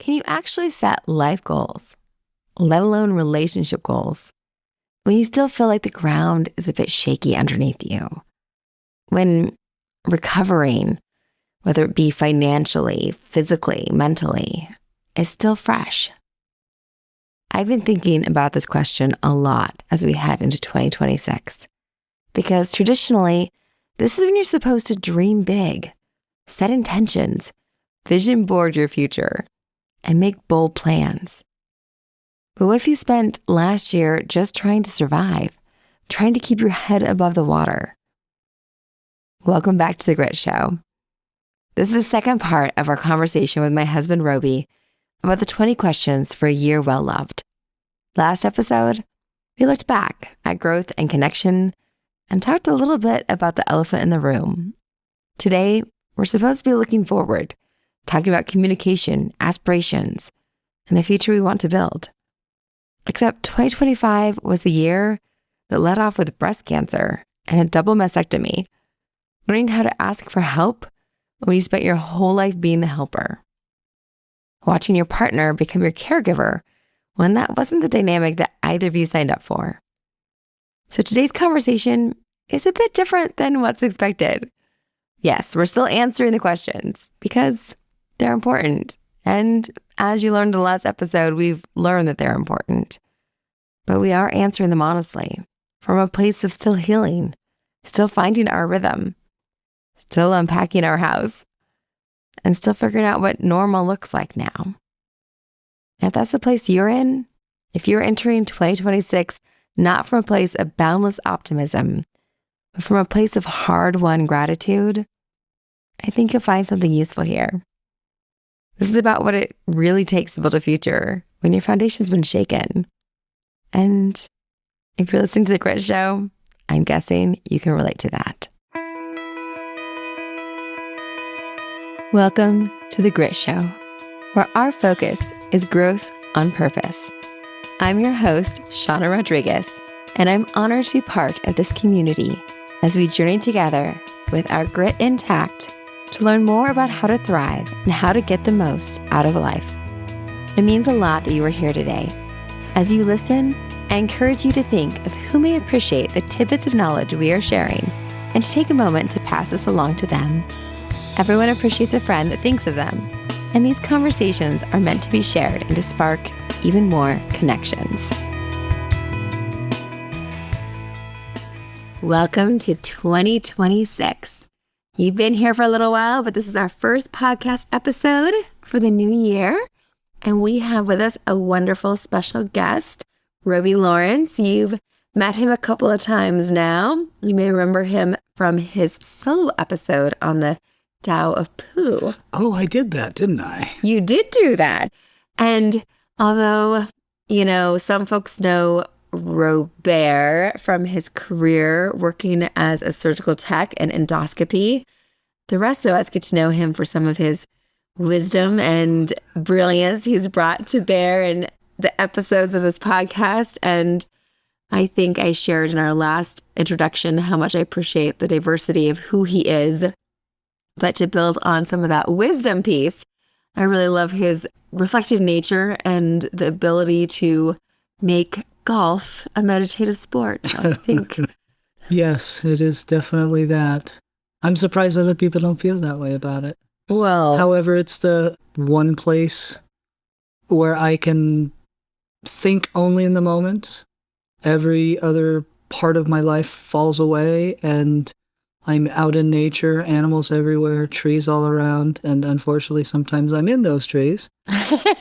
can you actually set life goals, let alone relationship goals, when you still feel like the ground is a bit shaky underneath you? When recovering, whether it be financially, physically, mentally, is still fresh? I've been thinking about this question a lot as we head into 2026, because traditionally, this is when you're supposed to dream big, set intentions, vision board your future, and make bold plans. But what if you spent last year just trying to survive, trying to keep your head above the water? Welcome back to The Grit Show. This is the second part of our conversation with my husband, Robie, about the 20 questions for a year well loved. Last episode, we looked back at growth and connection and talked a little bit about the elephant in the room. Today, we're supposed to be looking forward, talking about communication, aspirations, and the future we want to build. Except 2025 was the year that led off with breast cancer and a double mastectomy, learning how to ask for help when you spent your whole life being the helper. Watching your partner become your caregiver when that wasn't the dynamic that either of you signed up for. So today's conversation is a bit different than what's expected. Yes, we're still answering the questions because they're important. And as you learned in the last episode, we've learned that they're important. But we are answering them honestly, from a place of still healing, still finding our rhythm, still unpacking our house, and still figuring out what normal looks like now. If that's the place you're in, if you're entering 2026 not from a place of boundless optimism, but from a place of hard-won gratitude, I think you'll find something useful here. This is about what it really takes to build a future when your foundation's been shaken. And if you're listening to The Grit Show, I'm guessing you can relate to that. Welcome to The Grit Show, where our focus is growth on purpose. I'm your host, Shawna Rodrigues, and I'm honored to be part of this community as we journey together with our grit intact to learn more about how to thrive and how to get the most out of life. It means a lot that you are here today. As you listen, I encourage you to think of who may appreciate the tidbits of knowledge we are sharing and to take a moment to pass this along to them. Everyone appreciates a friend that thinks of them, and these conversations are meant to be shared and to spark even more connections. Welcome to 2026. You've been here for a little while, but this is our first podcast episode for the new year, and we have with us a wonderful special guest, Robie Lawrence. You've met him a couple of times now. You may remember him from his solo episode on the Tao of Pooh. Oh, I did that, didn't I? You did do that. And although, some folks know Robert from his career working as a surgical tech and endoscopy, the rest of us get to know him for some of his wisdom and brilliance he's brought to bear in the episodes of this podcast. And I think I shared in our last introduction how much I appreciate the diversity of who he is. But to build on some of that wisdom piece, I really love his reflective nature and the ability to make golf a meditative sport, I think. Yes, it is definitely that. I'm surprised other people don't feel that way about it. Well, however, it's the one place where I can think only in the moment. Every other part of my life falls away, and I'm out in nature, animals everywhere, trees all around, and unfortunately sometimes I'm in those trees.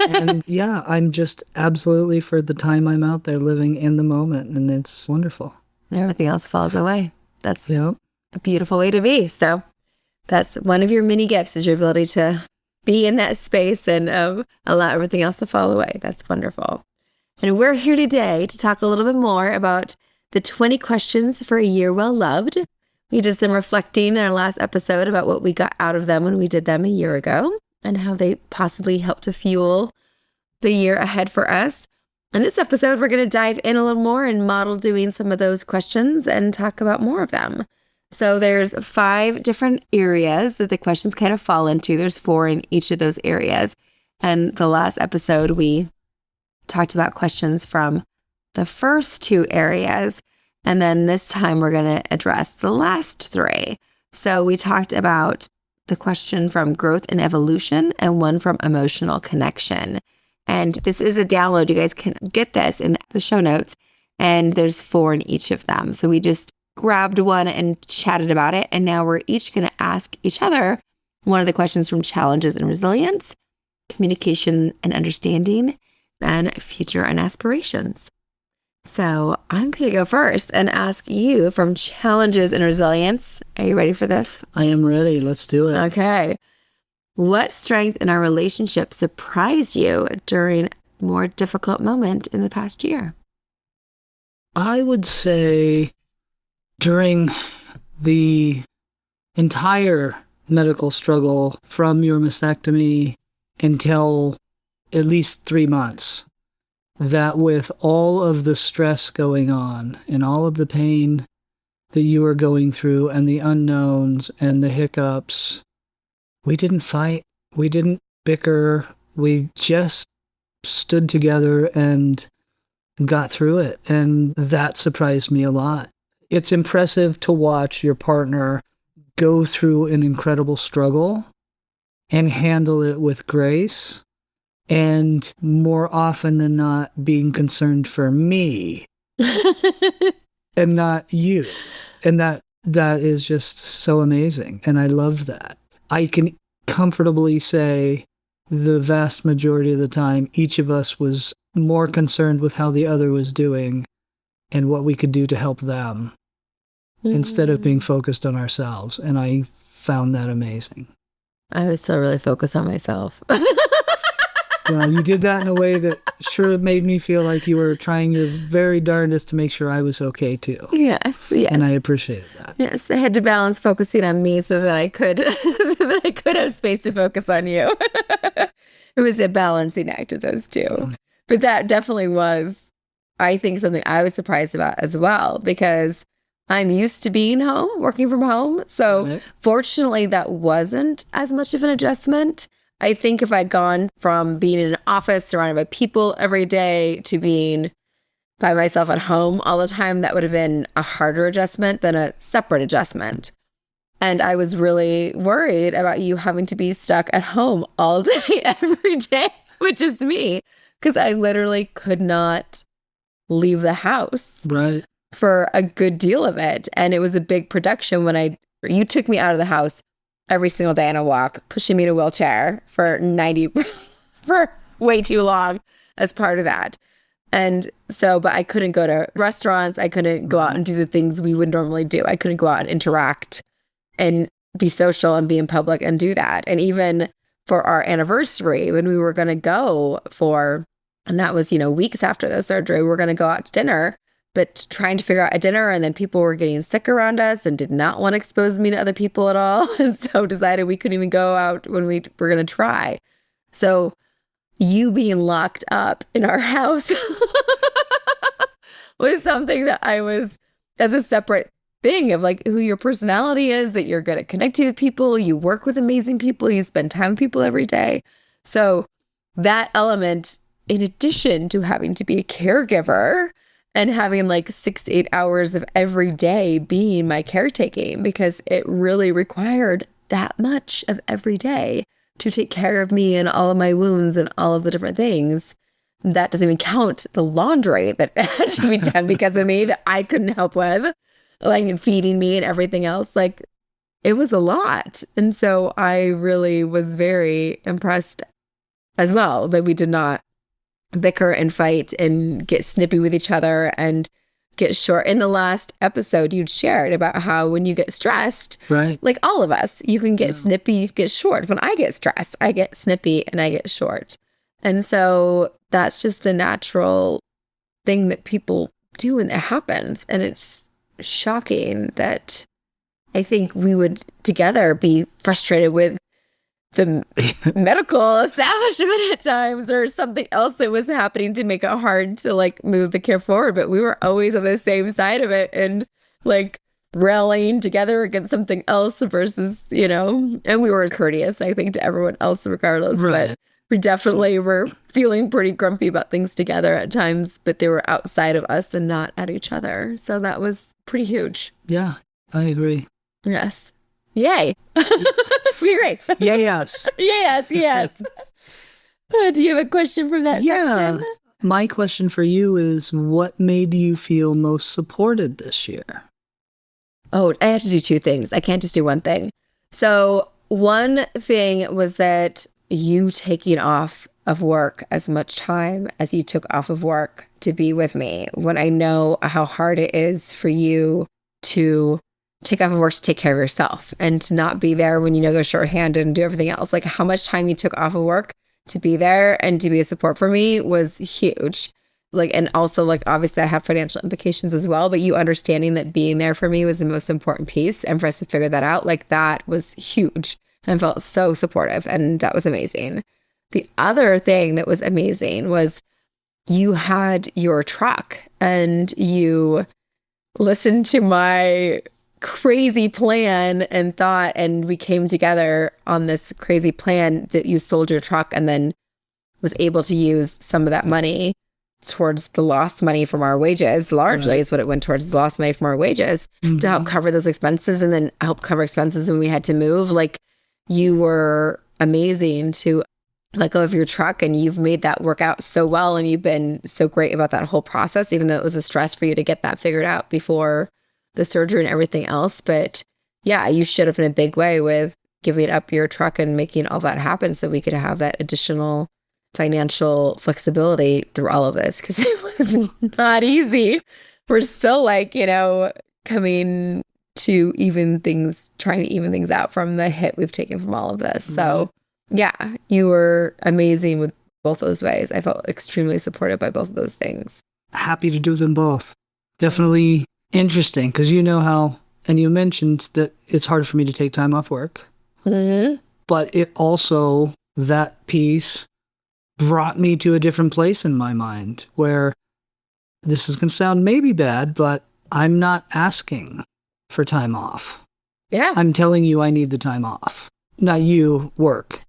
And yeah, I'm just absolutely, for the time I'm out there, living in the moment, and it's wonderful. And everything else falls away. That's Yep. a beautiful way to be. So that's one of your many gifts, is your ability to be in that space and allow everything else to fall away. That's wonderful. And we're here today to talk a little bit more about the 20 questions for a year well loved. We did some reflecting in our last episode about what we got out of them when we did them a year ago and how they possibly help to fuel the year ahead for us. In this episode, we're going to dive in a little more and model doing some of those questions and talk about more of them. So there's 5 different areas that the questions kind of fall into. There's 4 in each of those areas. And the last episode, we talked about questions from the first two areas. And then this time we're going to address the last three. So we talked about the question from growth and evolution and one from emotional connection. And this is a download. You guys can get this in the show notes. And there's 4 in each of them. So we just grabbed one and chatted about it. And now we're each going to ask each other one of the questions from challenges and resilience, communication and understanding, and future and aspirations. So I'm going to go first and ask you from challenges and resilience. Are you ready for this? I am ready. Let's do it. Okay. What strength in our relationship surprised you during a more difficult moment in the past year? I would say during the entire medical struggle from your mastectomy until at least 3 months, that with all of the stress going on and all of the pain that you were going through and the unknowns and the hiccups, we didn't fight, we didn't bicker, we just stood together and got through it. And that surprised me a lot. It's impressive to watch your partner go through an incredible struggle and handle it with grace, and more often than not being concerned for me and not you. And that is just so amazing. And I love that. I can comfortably say the vast majority of the time, each of us was more concerned with how the other was doing and what we could do to help them instead of being focused on ourselves. And I found that amazing. I was still really focused on myself. You did that in a way that sure made me feel like you were trying your very darndest to make sure I was okay too. Yes. And I appreciated that. Yes, I had to balance focusing on me so that I could have space to focus on you. It was a balancing act of those two. But that definitely was, I think, something I was surprised about as well, because I'm used to being home, working from home. So fortunately, that wasn't as much of an adjustment. I think if I'd gone from being in an office surrounded by people every day to being by myself at home all the time, that would have been a harder adjustment than a separate adjustment. And I was really worried about you having to be stuck at home all day, every day, which is me, because I literally could not leave the house for a good deal of it. And it was a big production when you took me out of the house every single day on a walk, pushing me in a wheelchair for way too long as part of that. And so, but I couldn't go to restaurants. I couldn't go out and do the things we would normally do. I couldn't go out and interact and be social and be in public and do that. And even for our anniversary, when we were going to go and that was, weeks after the surgery, we were going to go out to dinner, but trying to figure out a dinner, and then people were getting sick around us and did not want to expose me to other people at all. And so decided we couldn't even go out when we were going to try. So you being locked up in our house was something that I was, as a separate thing of like who your personality is, that you're good at connecting with people, you work with amazing people, you spend time with people every day. So that element, in addition to having to be a caregiver and having like 6 to 8 hours of every day being my caretaking, because it really required that much of every day to take care of me and all of my wounds and all of the different things. That doesn't even count the laundry that had to be done because of me that I couldn't help with, like feeding me and everything else. Like, it was a lot. And so I really was very impressed as well that we did not bicker and fight and get snippy with each other and get short. In the last episode, you'd shared about how when you get stressed, like all of us, you can get snippy, you get short. When I get stressed, I get snippy and I get short. And so that's just a natural thing that people do when it happens. And it's shocking that I think we would together be frustrated with the medical establishment at times or something else that was happening to make it hard to like move the care forward. But we were always on the same side of it and like rallying together against something else versus, and we were courteous, I think, to everyone else regardless. But We definitely were feeling pretty grumpy about things together at times, but they were outside of us and not at each other. So that was pretty huge. Yeah, I agree. Yes. Yay. Great. Yes. Yes. Do you have a question from that section? My question for you is, what made you feel most supported this year? Oh, I have to do two things. I can't just do one thing. So one thing was that you taking off of work as much time as you took off of work to be with me, when I know how hard it is for you to take off of work to take care of yourself and to not be there when you know they're shorthanded and do everything else. Like how much time you took off of work to be there and to be a support for me was huge. Like, and also like, obviously I have financial implications as well, but you understanding that being there for me was the most important piece. And for us to figure that out, like that was huge and felt so supportive. And that was amazing. The other thing that was amazing was you had your truck and you listened to my crazy plan and thought, and we came together on this crazy plan that you sold your truck and then was able to use some of that money towards the lost money from our wages, largely is what it went towards, the lost money from our wages to help cover those expenses and then help cover expenses when we had to move. Like you were amazing to let go of your truck, and you've made that work out so well, and you've been so great about that whole process, even though it was a stress for you to get that figured out before the surgery and everything else. But yeah, you showed up in a big way with giving up your truck and making all that happen so we could have that additional financial flexibility through all of this, because it was not easy. We're still like, coming to trying to even things out from the hit we've taken from all of this. So yeah, you were amazing with both those ways. I felt extremely supported by both of those things. Happy to do them both. Definitely interesting, because you know how, and you mentioned that it's hard for me to take time off work. But it also, that piece brought me to a different place in my mind where this is going to sound maybe bad, but I'm not asking for time off. Yeah. I'm telling you I need the time off. Not you, work.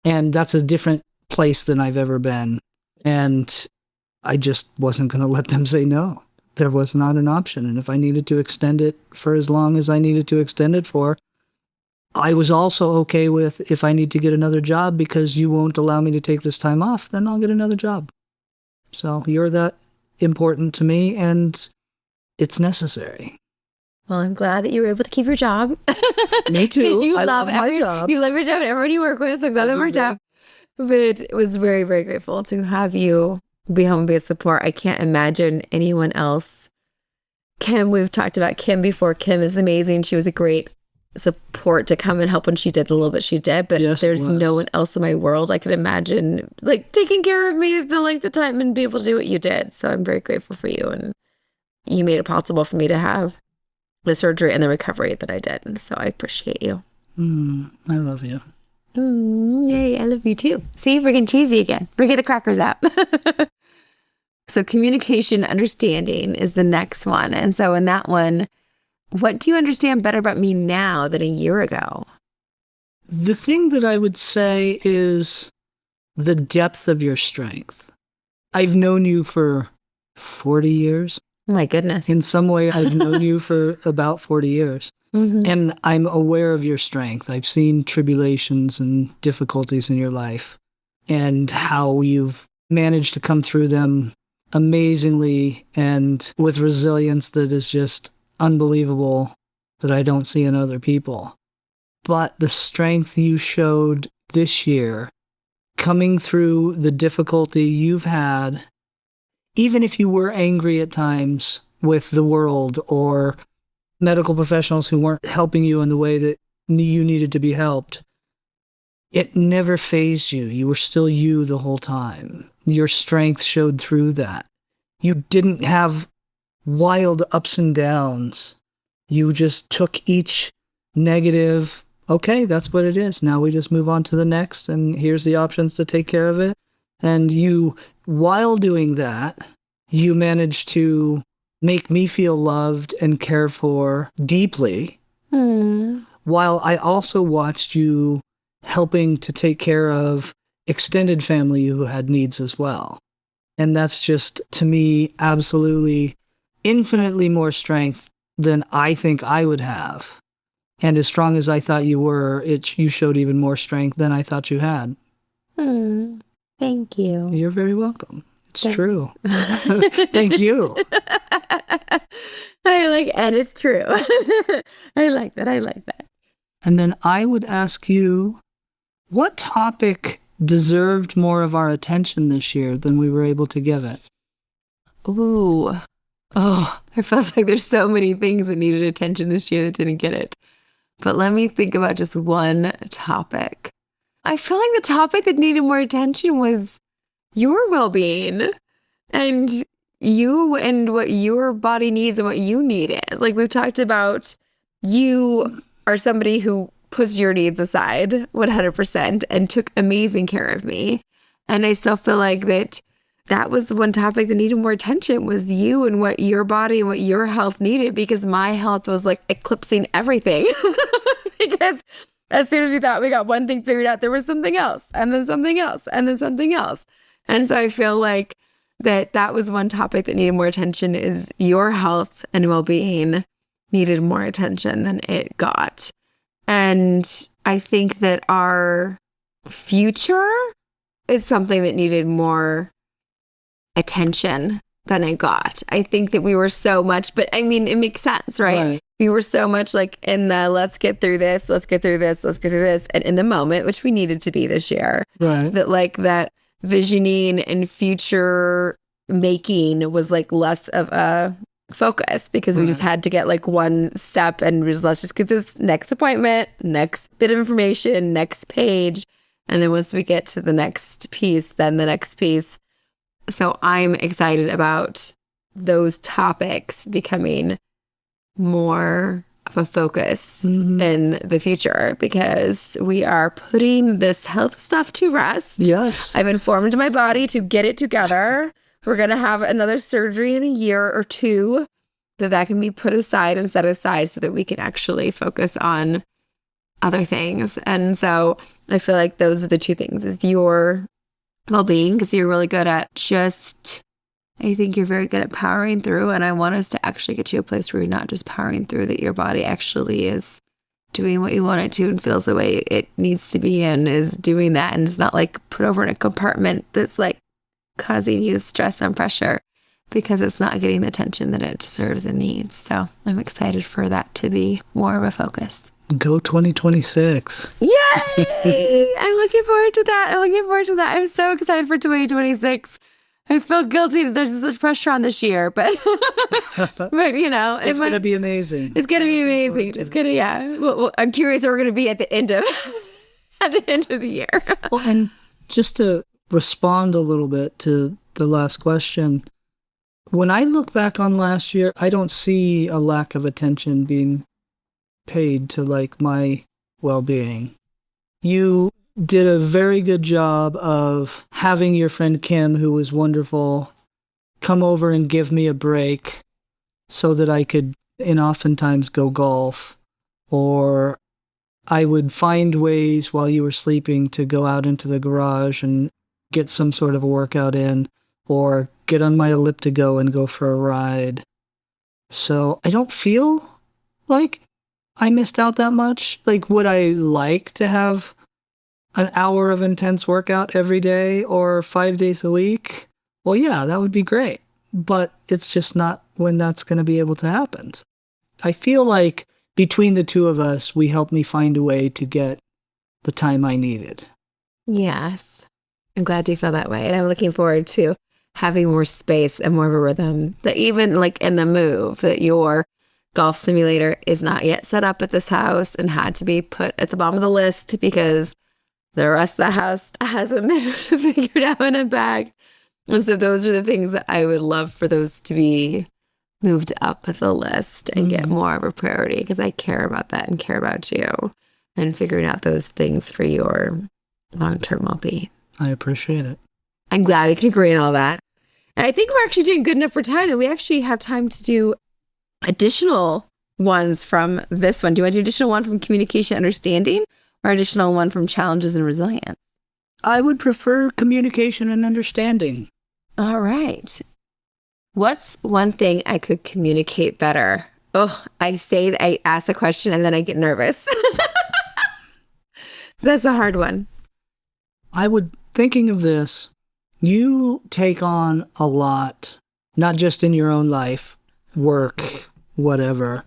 And that's a different place than I've ever been. And I just wasn't going to let them say no. There was not an option. And if I needed to extend it for as long as I needed to extend it for, I was also okay with, if I need to get another job because you won't allow me to take this time off, then I'll get another job. So you're that important to me, and it's necessary. Well, I'm glad that you were able to keep your job. Me too. I love my job. You love your job and everyone you work with. I'm glad that worked out. But it was very, very grateful to have you be home and be a support. I can't imagine anyone else. Kim, we've talked about Kim before. Kim is amazing. She was a great support to come and help when she did the little bit she did. But yes, there's no one else in my world I could imagine like taking care of me the length of time and be able to do what you did. So I'm very grateful for you. And you made it possible for me to have the surgery and the recovery that I did. So I appreciate you. I love you. Yay, I love you too. See, we're getting cheesy again. We're getting the crackers out. So communication understanding is the next one. And so in that one, what do you understand better about me now than a year ago? The thing that I would say is the depth of your strength. I've known you for 40 years. Oh my goodness. In some way, I've known you for about 40 years. And I'm aware of your strength. I've seen tribulations and difficulties in your life and how you've managed to come through them amazingly and with resilience that is just unbelievable, that I don't see in other people. But the strength you showed this year, coming through the difficulty you've had, even if you were angry at times with the world or medical professionals who weren't helping you in the way that you needed to be helped, it never fazed you. You were still you the whole time. Your strength showed through that. You didn't have wild ups and downs. You just took each negative, okay, that's what it is. Now we just move on to the next, and here's the options to take care of it. And you, while doing that, you managed to make me feel loved and cared for deeply, while I also watched you helping to take care of extended family who had needs as well. And that's just, to me, absolutely infinitely more strength than I think I would have. And as strong as I thought you were, you showed even more strength than I thought you had. Thank you. You're very welcome. It's true. Thank you. And it's true. I like that. And then I would ask you, what topic deserved more of our attention this year than we were able to give it? Ooh. Oh, I felt like there's so many things that needed attention this year that didn't get it. But let me think about just one topic. I feel like the topic that needed more attention was your well-being and you and what your body needs and what you needed. Like we've talked about, you are somebody who puts your needs aside 100% and took amazing care of me. And I still feel like that was one topic that needed more attention, was you and what your body and what your health needed, because my health was like eclipsing everything. Because as soon as we thought we got one thing figured out, there was something else, and then something else, and then something else. And so I feel like that was one topic that needed more attention, is your health and well-being needed more attention than it got. And I think that our future is something that needed more attention than it got. I think that we were so much, but I mean, it makes sense, right? We were so much like in the let's get through this, and in the moment, which we needed to be this year. Right. That visioning and future making was like less of a focus, because we just had to get like one step and let's just get this next appointment, next bit of information, next page. And then once we get to the next piece, then the next piece. So I'm excited about those topics becoming more of a focus in the future, because we are putting this health stuff to rest. Yes. I've informed my body to get it together. We're going to have another surgery in a year or two, that can be put aside and set aside so that we can actually focus on other things. And so I feel like those are the two things, is your well-being, because you're really good at I think you're very good at powering through. And I want us to actually get to a place where you're not just powering through, that your body actually is doing what you want it to and feels the way it needs to be and is doing that. And it's not like put over in a compartment that's like causing you stress and pressure, because it's not getting the attention that it deserves and needs. So I'm excited for that to be more of a focus. Go 2026. Yay! I'm looking forward to that. I'm so excited for 2026. I feel guilty that there's such pressure on this year, but you know, it's going to be amazing. It's going to be amazing. It's going to, yeah. Well, I'm curious where we're going to be at the end of the year. Well, and just to respond a little bit to the last question, when I look back on last year, I don't see a lack of attention being paid to like my well-being. You did a very good job of having your friend Kim, who was wonderful, come over and give me a break so that I could, and oftentimes go golf, or I would find ways while you were sleeping to go out into the garage and get some sort of a workout in, or get on my elliptigo and go for a ride. So I don't feel like I missed out that much. Like, would I like to have an hour of intense workout every day or 5 days a week? Well, yeah, that would be great. But it's just not when that's going to be able to happen. So I feel like between the two of us, we helped me find a way to get the time I needed. Yes. I'm glad you feel that way. And I'm looking forward to having more space and more of a rhythm, that even like in the move, that your golf simulator is not yet set up at this house and had to be put at the bottom of the list because the rest of the house hasn't been figured out in a bag. And so those are the things that I would love for those to be moved up the list and get more of a priority, because I care about that and care about you and figuring out those things for your long-term well-being. I appreciate it. I'm glad we can agree on all that. And I think we're actually doing good enough for time that we actually have time to do additional ones from this one. Do you want to do additional one from communication understanding, or additional one from challenges and resilience? I would prefer communication and understanding. All right. What's one thing I could communicate better? Oh, I ask a question and then I get nervous. That's a hard one. Thinking of this, you take on a lot, not just in your own life, work, whatever,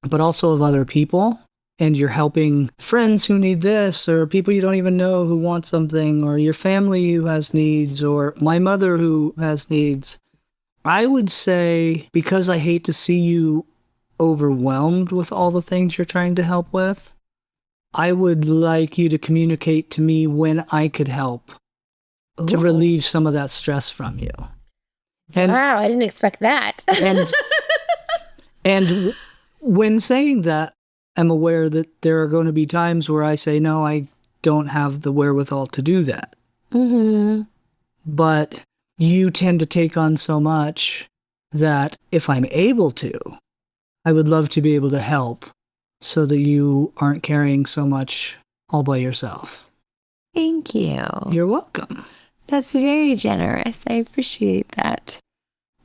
but also of other people. And you're helping friends who need this, or people you don't even know who want something, or your family who has needs, or my mother who has needs. I would say, because I hate to see you overwhelmed with all the things you're trying to help with, I would like you to communicate to me when I could help to relieve some of that stress from you. And, wow, I didn't expect that. and when saying that, I'm aware that there are going to be times where I say, no, I don't have the wherewithal to do that. Mm-hmm. But you tend to take on so much that if I'm able to, I would love to be able to help so that you aren't carrying so much all by yourself. Thank you. You're welcome. That's very generous. I appreciate that.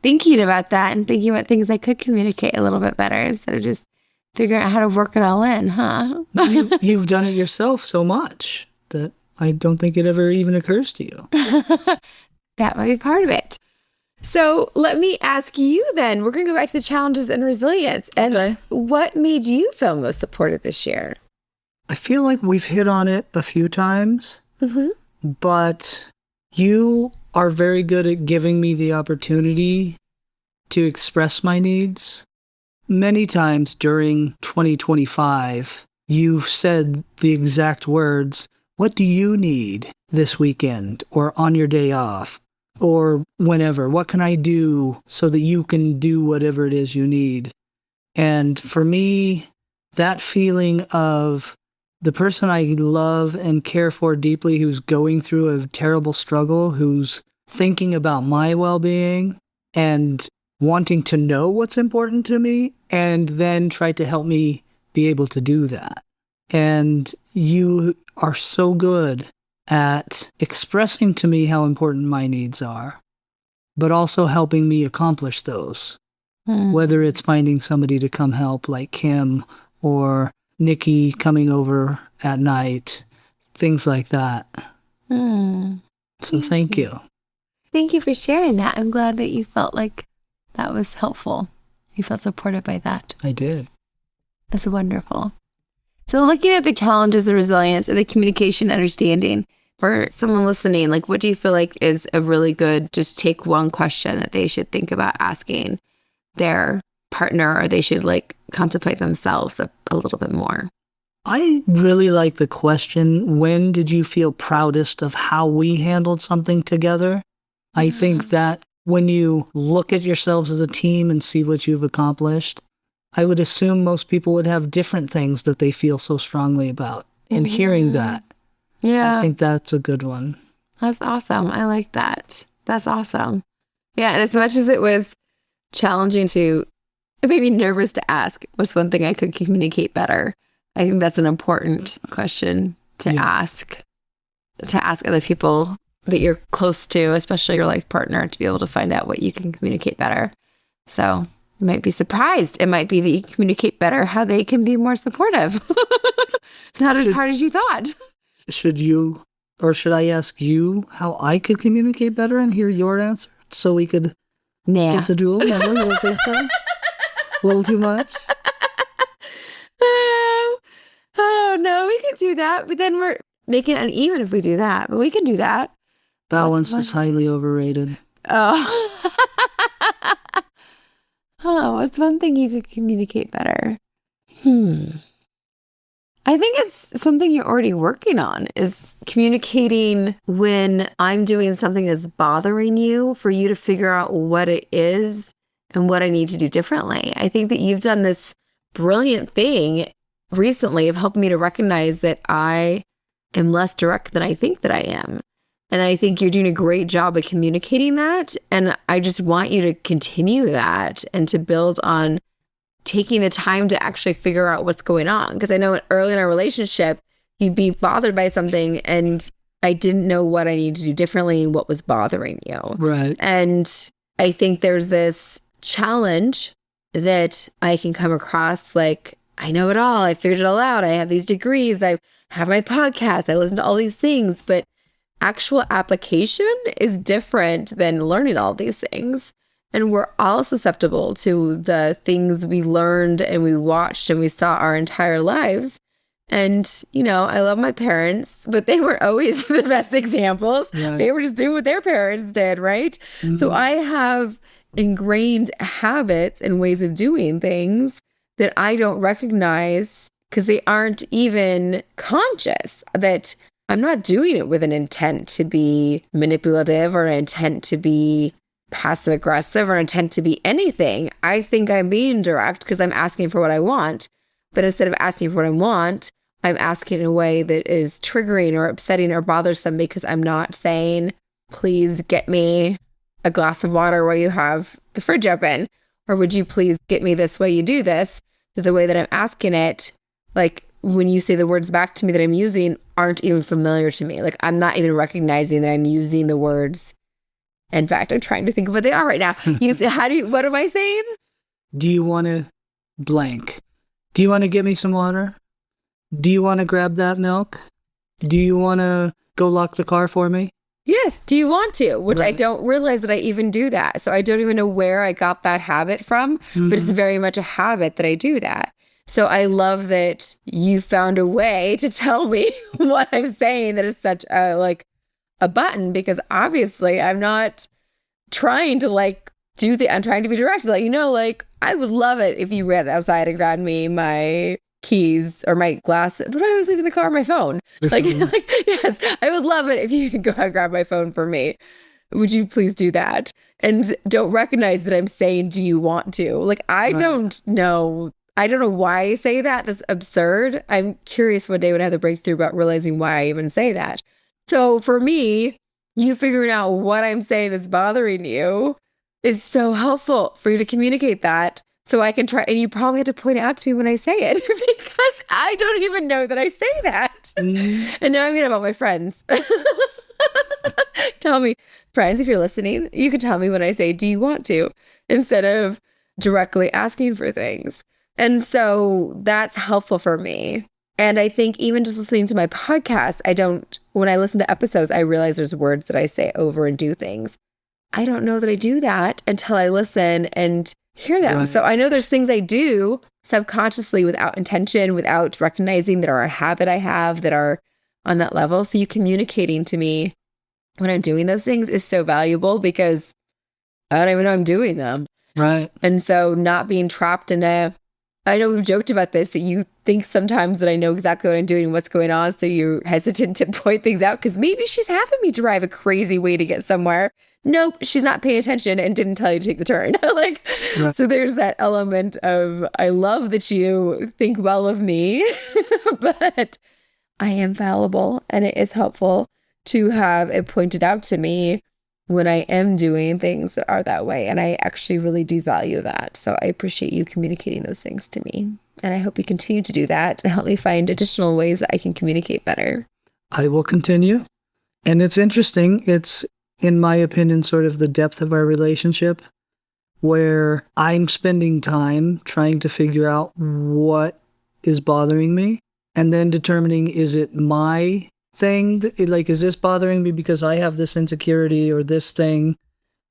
Thinking about that and thinking about things I could communicate a little bit better instead of just figuring out how to work it all in, huh? You've done it yourself so much that I don't think it ever even occurs to you. That might be part of it. So let me ask you then, we're going to go back to the challenges and resilience. And what made you feel most supported this year? I feel like we've hit on it a few times, but you are very good at giving me the opportunity to express my needs. Many times during 2025, you've said the exact words, what do you need this weekend or on your day off or whenever? What can I do so that you can do whatever it is you need? And for me, that feeling of the person I love and care for deeply who's going through a terrible struggle, who's thinking about my well-being and wanting to know what's important to me and then try to help me be able to do that. And you are so good at expressing to me how important my needs are, but also helping me accomplish those. Whether it's finding somebody to come help like Kim or Nikki coming over at night, things like that. So thank you. Thank you for sharing that. I'm glad that you felt like that was helpful. You felt supported by that. I did. That's wonderful. So looking at the challenges, the resilience, and the communication understanding, for someone listening, like what do you feel like is a really good, just take one question that they should think about asking their partner, or they should like contemplate themselves a little bit more? I really like the question, when did you feel proudest of how we handled something together? I think that when you look at yourselves as a team and see what you've accomplished, I would assume most people would have different things that they feel so strongly about. And hearing that, I think that's a good one. That's awesome. I like that. That's awesome. Yeah, and as much as it was challenging to, maybe nervous to ask, what's one thing I could communicate better? I think that's an important question to ask other people that you're close to, especially your life partner, to be able to find out what you can communicate better. So you might be surprised. It might be that you communicate better how they can be more supportive. It's not as hard as you thought. Should I ask you how I could communicate better and hear your answer so we could get the duel? No, you don't think so? A little too much? Oh, no, we can do that. But then we're making it uneven if we do that. But we can do that. Balance is highly overrated. Oh. Oh, what's one thing you could communicate better? I think it's something you're already working on, is communicating when I'm doing something that's bothering you, for you to figure out what it is and what I need to do differently. I think that you've done this brilliant thing recently of helping me to recognize that I am less direct than I think that I am. And I think you're doing a great job of communicating that. And I just want you to continue that and to build on taking the time to actually figure out what's going on. Because I know early in our relationship, you'd be bothered by something and I didn't know what I needed to do differently, what was bothering you. Right. And I think there's this challenge that I can come across like, I know it all. I figured it all out. I have these degrees. I have my podcast. I listen to all these things. But actual application is different than learning all these things. And we're all susceptible to the things we learned and we watched and we saw our entire lives. And, you know, I love my parents, but they weren't always the best examples. Right. They were just doing what their parents did, right? Mm-hmm. So I have ingrained habits and ways of doing things that I don't recognize because they aren't even conscious, that I'm not doing it with an intent to be manipulative or an intent to be passive aggressive or an intent to be anything. I think I'm being direct because I'm asking for what I want. But instead of asking for what I want, I'm asking in a way that is triggering or upsetting or bothersome because I'm not saying, please get me a glass of water while you have the fridge open. Or would you please get me this way you do this? But the way that I'm asking it, like when you say the words back to me that I'm using aren't even familiar to me. Like I'm not even recognizing that I'm using the words. In fact, I'm trying to think of what they are right now. What am I saying? Do you want to blank? Do you want to get me some water? Do you want to grab that milk? Do you want to go lock the car for me? Yes. Do you want to? Which Right. I don't realize that I even do that. So I don't even know where I got that habit from, but it's very much a habit that I do that. So I love that you found a way to tell me what I'm saying that is such a button, because obviously I'm not trying to I'm trying to be direct. Like, you know, like I would love it if you ran outside and grabbed me my keys or my glasses, but I was leaving the car on my phone. Like, yes, I would love it if you could go and grab my phone for me. Would you please do that? And don't recognize that I'm saying, do you want to? Like, I don't know why I say that. That's absurd. I'm curious one day when I have the breakthrough about realizing why I even say that. So for me, you figuring out what I'm saying that's bothering you is so helpful for you to communicate that. So I can try, and you probably had to point it out to me when I say it because I don't even know that I say that. Mm-hmm. And now I'm going to about my friends. Tell me, friends, if you're listening, you can tell me when I say, do you want to? Instead of directly asking for things. And so that's helpful for me. And I think even just listening to my podcast, when I listen to episodes, I realize there's words that I say over and do things. I don't know that I do that until I listen and hear them. Right. So I know there's things I do subconsciously without intention, without recognizing that are a habit I have that are on that level. So you communicating to me when I'm doing those things is so valuable because I don't even know I'm doing them. Right. And so not being trapped in I know we've joked about this, that you think sometimes that I know exactly what I'm doing and what's going on. So you're hesitant to point things out because maybe she's having me drive a crazy way to get somewhere. Nope, she's not paying attention and didn't tell you to take the turn. Right. So there's that element of, I love that you think well of me, but I am fallible, and it is helpful to have it pointed out to me when I am doing things that are that way. And I actually really do value that. So I appreciate you communicating those things to me. And I hope you continue to do that and help me find additional ways that I can communicate better. I will continue. And it's interesting. It's, in my opinion, sort of the depth of our relationship where I'm spending time trying to figure out what is bothering me and then determining, is it my thing? Like, is this bothering me because I have this insecurity or this thing?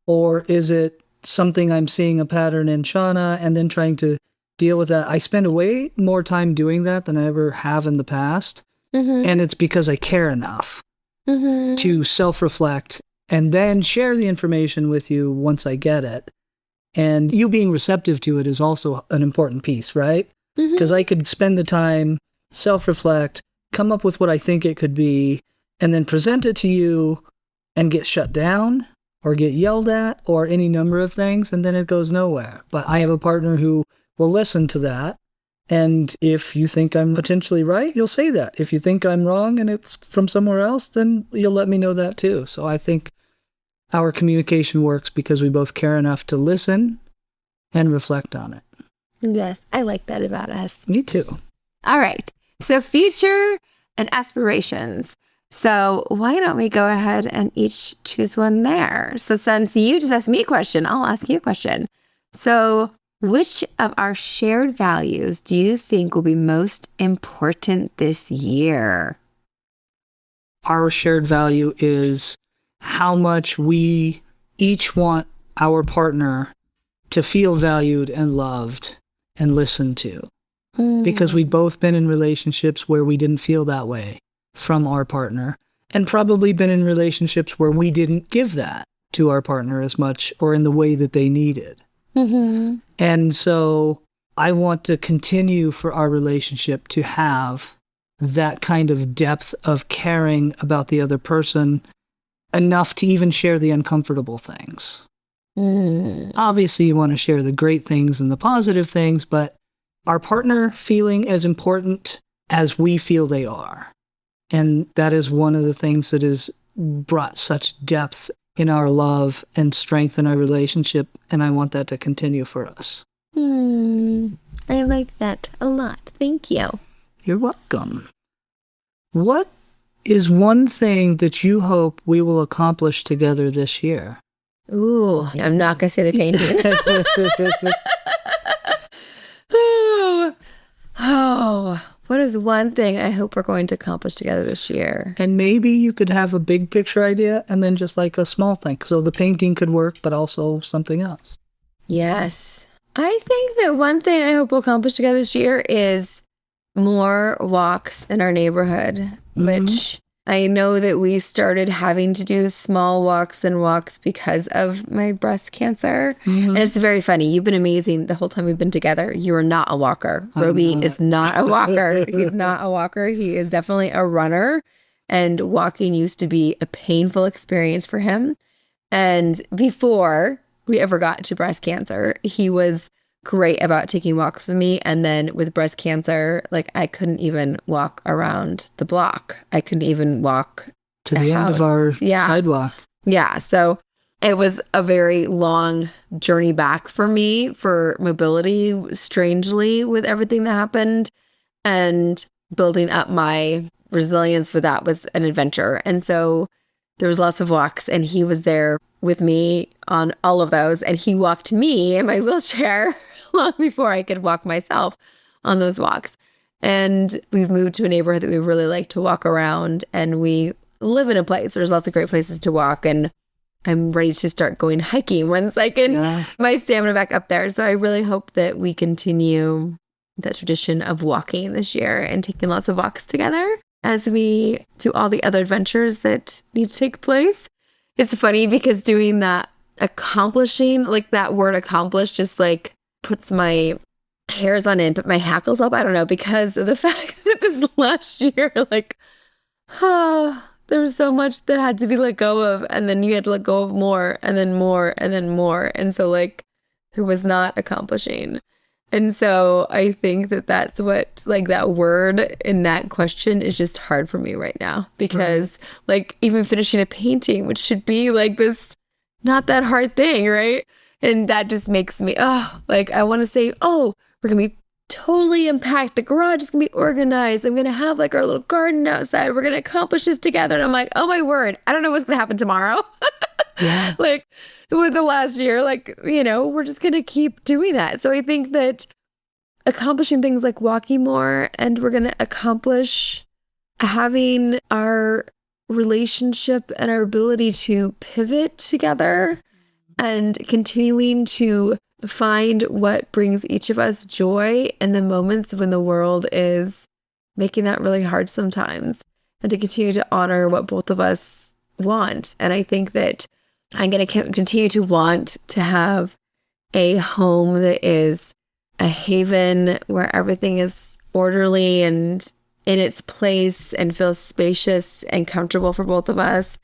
Or is it something I'm seeing a pattern in Shawna and then trying to deal with that? I spend way more time doing that than I ever have in the past. Mm-hmm. And it's because I care enough to self-reflect and then share the information with you once I get it. And you being receptive to it is also an important piece, right? Because I could spend the time, self-reflect, come up with what I think it could be, and then present it to you and get shut down or get yelled at or any number of things, and then it goes nowhere. But I have a partner who will listen to that. And if you think I'm potentially right, you'll say that. If you think I'm wrong and it's from somewhere else, then you'll let me know that too. So I think our communication works because we both care enough to listen and reflect on it. Yes, I like that about us. Me too. All right. So future and aspirations. So why don't we go ahead and each choose one there? So since you just asked me a question, I'll ask you a question. So which of our shared values do you think will be most important this year? Our shared value is how much we each want our partner to feel valued and loved and listened to. Because we've both been in relationships where we didn't feel that way from our partner, and probably been in relationships where we didn't give that to our partner as much or in the way that they needed. Mm-hmm. And so I want to continue for our relationship to have that kind of depth of caring about the other person enough to even share the uncomfortable things. Obviously, you want to share the great things and the positive things, but our partner feeling as important as we feel they are. And that is one of the things that has brought such depth in our love and strength in our relationship. And I want that to continue for us. I like that a lot. Thank you. You're welcome. What is one thing that you hope we will accomplish together this year? Ooh, I'm not going to say the painting. Oh, what is one thing I hope we're going to accomplish together this year? And maybe you could have a big picture idea and then just like a small thing. So the painting could work, but also something else. Yes. I think that one thing I hope we'll accomplish together this year is more walks in our neighborhood, which I know that we started having to do small walks and walks because of my breast cancer. And it's very funny. You've been amazing the whole time we've been together. You are not a walker. Robbie is not a walker. He's not a walker. He is definitely a runner. And walking used to be a painful experience for him. And before we ever got to breast cancer, he was great about taking walks with me. And then with breast cancer, like I couldn't even walk around the block. I couldn't even walk to the end of our sidewalk. Yeah. So it was a very long journey back for me for mobility, strangely, with everything that happened. And building up my resilience with that was an adventure. And so there was lots of walks, and he was there with me on all of those. And he walked me in my wheelchair long before I could walk myself on those walks. And we've moved to a neighborhood that we really like to walk around, and we live in a place. There's lots of great places to walk, and I'm ready to start going hiking once I can my stamina back up there. So I really hope that we continue that tradition of walking this year and taking lots of walks together as we do all the other adventures that need to take place. It's funny because doing that, accomplishing, like that word accomplish just like puts my hairs on end, but my hackles up. I don't know, because of the fact that this last year, like, there was so much that had to be let go of, and then you had to let go of more, and then more, and then more. And so like there was not accomplishing. And so I think that that's what, like, that word in that question is just hard for me right now, because like even finishing a painting, which should be like this not that hard thing, right? And that just makes me, like I want to say, we're going to be totally unpacked. The garage is going to be organized. I'm going to have like our little garden outside. We're going to accomplish this together. And I'm like, oh my word, I don't know what's going to happen tomorrow. Like with the last year, like, you know, we're just going to keep doing that. So I think that accomplishing things like walking more, and we're going to accomplish having our relationship and our ability to pivot together and continuing to find what brings each of us joy in the moments when the world is making that really hard sometimes, and to continue to honor what both of us want. And I think that I'm going to continue to want to have a home that is a haven where everything is orderly and in its place and feels spacious and comfortable for both of us.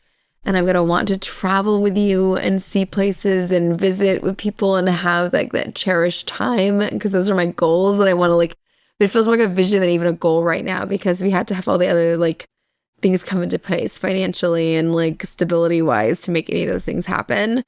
And I'm going to want to travel with you and see places and visit with people and have like that cherished time, because those are my goals. And I want to like, it feels more like a vision than even a goal right now, because we had to have all the other like things come into place financially and like stability wise to make any of those things happen.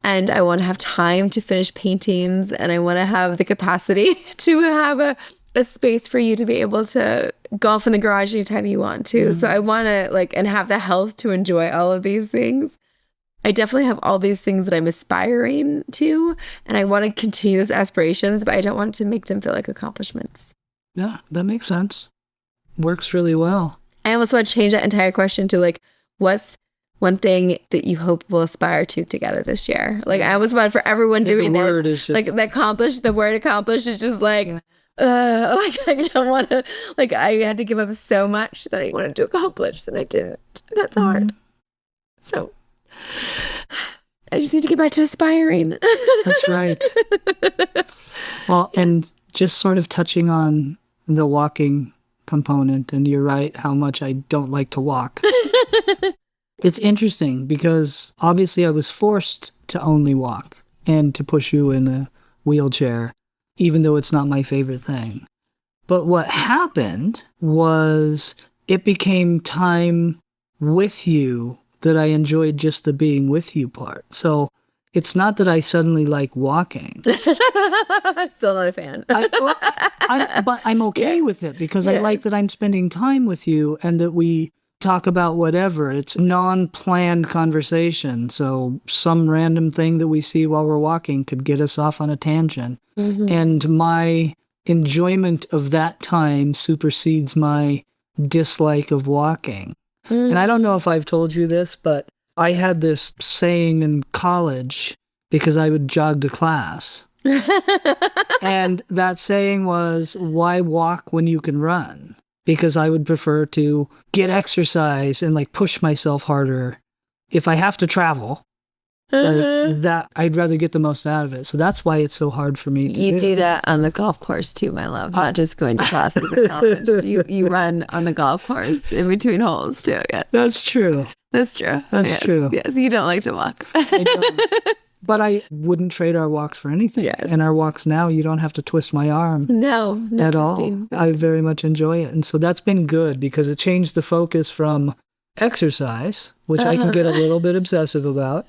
And I want to have time to finish paintings, and I want to have the capacity to have a a space for you to be able to golf in the garage anytime you want to. So I want to and have the health to enjoy all of these things. I definitely have all these things that I'm aspiring to, and I want to continue those aspirations, but I don't want to make them feel like accomplishments. Yeah, that makes sense. Works really well. I almost want to change that entire question to what's one thing that you hope we'll aspire to together this year? I almost want for everyone doing the word this. Is just... the word accomplish is just I don't want to, I had to give up so much that I wanted to accomplish that I didn't. That's hard. So I just need to get back to aspiring. That's right. Well, and just sort of touching on the walking component, and you're right how much I don't like to walk. It's interesting because obviously I was forced to only walk and to push you in a wheelchair, even though it's not my favorite thing. But what happened was it became time with you that I enjoyed just the being with you part. So it's not that I suddenly like walking. Still not a fan. But I'm okay with it because I like that I'm spending time with you and that we talk about whatever. It's non-planned conversation. So some random thing that we see while we're walking could get us off on a tangent. And my enjoyment of that time supersedes my dislike of walking. And I don't know if I've told you this, but I had this saying in college because I would jog to class. And that saying was, why walk when you can run? Because I would prefer to get exercise and push myself harder. If I have to travel, that I'd rather get the most out of it. So that's why it's so hard for me to You do that on the golf course too, my love. Not just going to classes at college. You run on the golf course in between holes too. Yes. That's true. That's true. That's true. Yes, you don't like to walk. I don't. But I wouldn't trade our walks for anything. Yes. And our walks now, you don't have to twist my arm. No at twisting. all. I very much enjoy it. And so that's been good because it changed the focus from exercise, which I can get a little bit obsessive about,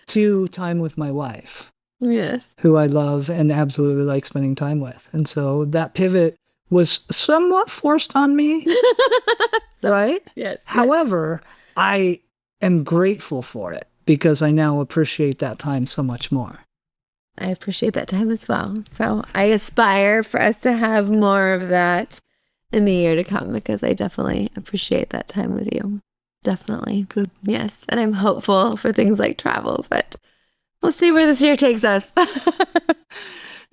to time with my wife. Yes. Who I love and absolutely like spending time with. And so that pivot was somewhat forced on me. Right? Yes. However, I am grateful for it because I now appreciate that time so much more. I appreciate that time as well. So I aspire for us to have more of that in the year to come because I definitely appreciate that time with you. Definitely. Good. Yes. And I'm hopeful for things like travel, but we'll see where this year takes us.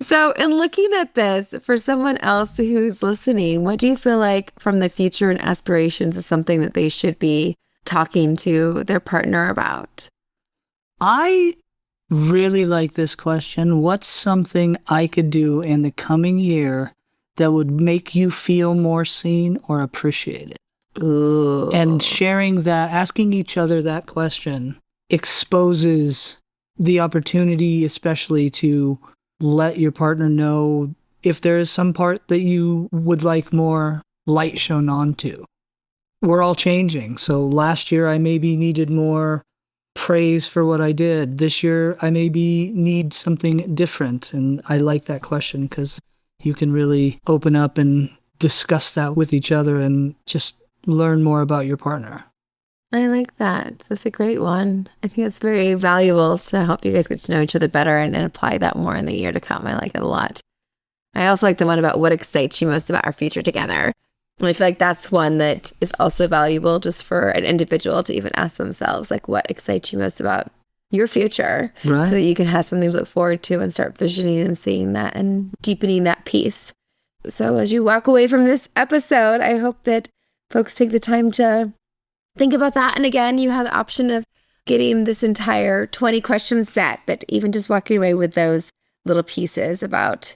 So in looking at this, for someone else who's listening, what do you feel like from the future and aspirations is something that they should be talking to their partner about? I really like this question. What's something I could do in the coming year that would make you feel more seen or appreciated? Ooh. And sharing that, asking each other that question exposes the opportunity, especially to let your partner know if there is some part that you would like more light shown onto. We're all changing. So last year I maybe needed more praise for what I did. This year I maybe need something different. And I like that question because you can really open up and discuss that with each other and just learn more about your partner. I like that. That's a great one. I think it's very valuable to help you guys get to know each other better and apply that more in the year to come. I like it a lot. I also like the one about what excites you most about our future together. And I feel like that's one that is also valuable just for an individual to even ask themselves, what excites you most about your future? Right. So that you can have something to look forward to and start visioning and seeing that and deepening that piece. So as you walk away from this episode, I hope that folks take the time to think about that. And again, you have the option of getting this entire 20 question set, but even just walking away with those little pieces about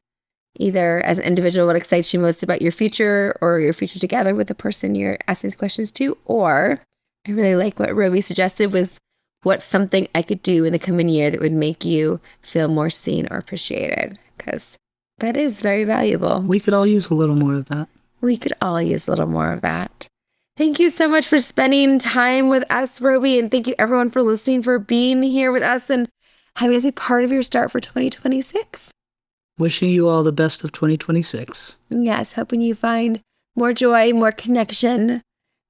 either as an individual, what excites you most about your future or your future together with the person you're asking these questions to. Or I really like what Robie suggested was what's something I could do in the coming year that would make you feel more seen or appreciated? Because that is very valuable. We could all use a little more of that. We could all use a little more of that. Thank you so much for spending time with us, Robie. And thank you everyone for listening, for being here with us and having us be part of your start for 2026. Wishing you all the best of 2026. Yes, hoping you find more joy, more connection,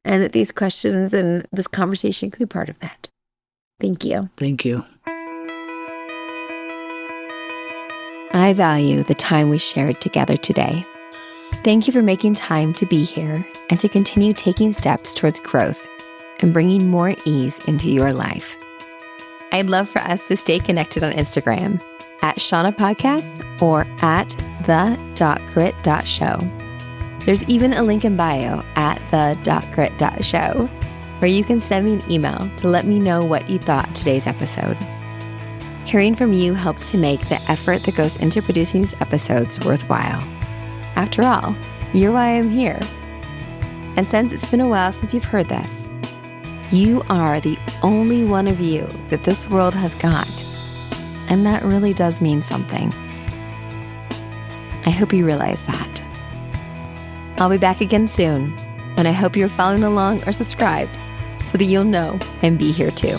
and that these questions and this conversation can be part of that. Thank you. Thank you. I value the time we shared together today. Thank you for making time to be here and to continue taking steps towards growth and bringing more ease into your life. I'd love for us to stay connected on Instagram at Shawna Podcasts or at the.grit.show. There's even a link in bio at the.grit.show where you can send me an email to let me know what you thought of today's episode. Hearing from you helps to make the effort that goes into producing these episodes worthwhile. After all, you're why I'm here. And since it's been a while since you've heard this, you are the only one of you that this world has got. And that really does mean something. I hope you realize that. I'll be back again soon, and I hope you're following along or subscribed so that you'll know and be here too.